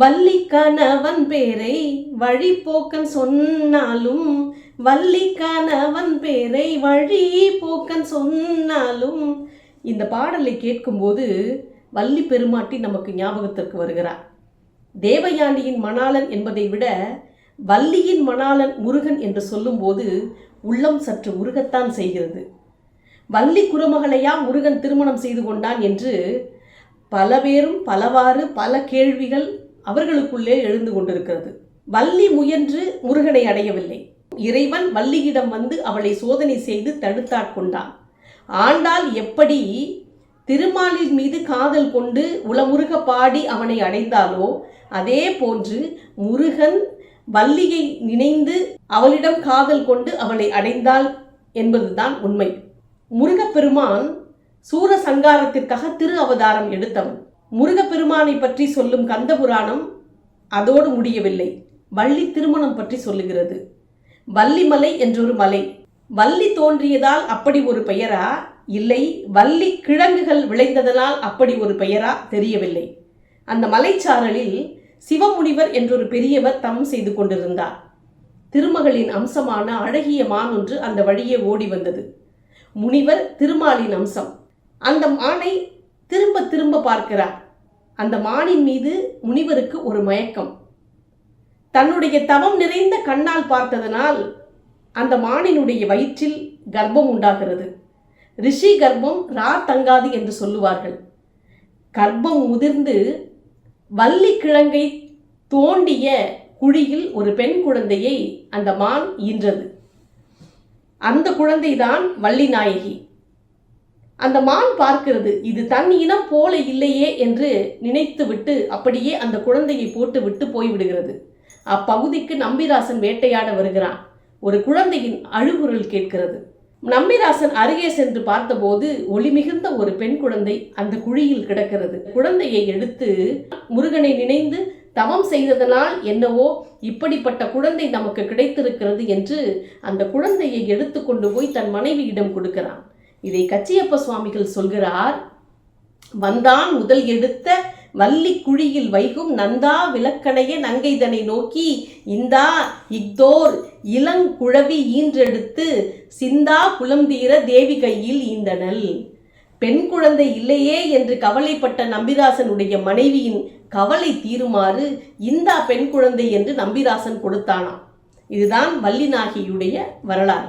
வள்ளி கணவன் பேரை வழிபோக்கன் சொன்னாலும், வள்ளி கணவன் பேரை வழிபோக்கன் சொன்னாலும். இந்த பாடலை கேட்கும்போது வள்ளி பெருமாட்டி நமக்கு ஞாபகத்திற்கு வருகிறார். தேவயானியின் மணாளன் என்பதை விட வள்ளியின் மணாளன் முருகன் என்று சொல்லும்போது உள்ளம் சற்று உருகத்தான் செய்கிறது. வள்ளி குருமகளையா முருகன் திருமணம் செய்து கொண்டான் என்று பல பேரும் பலவாறு பல கேள்விகள் அவர்களுக்குள்ளே எழுந்து கொண்டிருக்கிறது. வள்ளி முயன்று முருகனை அடையவில்லை. இறைவன் வள்ளியிடம் வந்து அவளை சோதனை செய்து தடுத்தாட்கொண்டான். ஆண்டாள் எப்படி திருமாலின் மீது காதல் கொண்டு உளமுருக பாடி அவனை அடைந்தாலோ, அதே போன்று முருகன் வள்ளியை நினைந்து அவளிடம் காதல் கொண்டு அவளை அடைந்தாள் என்பதுதான் உண்மை. முருகப்பெருமான் சூரசங்காரத்திற்காக திரு அவதாரம் எடுத்தவன். முருகப்பெருமானை பற்றி சொல்லும் கந்தபுராணம் அதோடு முடியவில்லை. வள்ளி திருமணம் பற்றி சொல்லுகிறது. வள்ளிமலை என்றொரு மலை. வள்ளி தோன்றியதால் அப்படி ஒரு பெயரா, இல்லை வள்ளி கிழங்குகள் விளைந்ததனால் அப்படி ஒரு பெயரா தெரியவில்லை. அந்த மலைச்சாரலில் சிவமுனிவர் என்றொரு பெரியவர் தவம் செய்து கொண்டிருந்தார். திருமகளின் அம்சமான அழகிய மான் ஒன்று அந்த வழியே ஓடி வந்தது. முனிவர் திருமாலின் அம்சம். அந்த மானை திரும்ப திரும்ப பார்க்கிறார். அந்த மானின் மீது முனிவருக்கு ஒரு மயக்கம். தன்னுடைய தவம் நிறைந்த கண்ணால் பார்த்ததனால் அந்த மானினுடைய வயிற்றில் கர்ப்பம் உண்டாகிறது. ரிஷி கர்ப்பம் தங்காது என்று சொல்லுவார்கள். கர்ப்பம் முதிர்ந்து வள்ளி கிழங்கை தோண்டிய குழியில் ஒரு பெண் குழந்தையை அந்த மான் ஈன்றது. அந்த குழந்தைதான் வள்ளி நாயகி. அந்த மான் பார்க்கிறது, இது தன் இனம் போல இல்லையே என்று நினைத்துவிட்டு அப்படியே அந்த குழந்தையை போட்டு விட்டு போய்விடுகிறது. அப்பகுதிக்கு நம்பிராசன் வேட்டையாட வருகிறான். ஒரு குழந்தையின் அழுகுரல் கேட்கிறது. நம்பிராசன் அருகே சென்று பார்த்தபோது ஒளி மிகுந்த ஒரு பெண் குழந்தை அந்த குழியில் கிடக்கிறது. குழந்தையை எடுத்து முருகனை நினைந்து தவம் செய்ததனால் என்னவோ இப்படிப்பட்ட குழந்தை நமக்கு கிடைத்திருக்கிறது என்று அந்த குழந்தையை எடுத்து கொண்டு போய் தன் மனைவியிடம் கொடுக்கிறான். இதை கச்சியப்ப சுவாமிகள் சொல்கிறார். வந்தான் முதல் எடுத்த வள்ளி குழியில் வைகும் நந்தா விளக்கணைய நங்கைதனை நோக்கி இந்தா இக்தோர் இளங்குழவி ஈன்றெடுத்து சிந்தா புலந்தீர தேவி கையில் ஈந்தனள். பெண் குழந்தை இல்லையே என்று கவலைப்பட்ட நம்பிராசனுடைய மனைவியின் கவலை தீருமாறு இந்தா பெண் குழந்தை என்று நம்பிராசன் கொடுத்தானாம். இதுதான் வள்ளி நாயகியுடைய வரலாறு.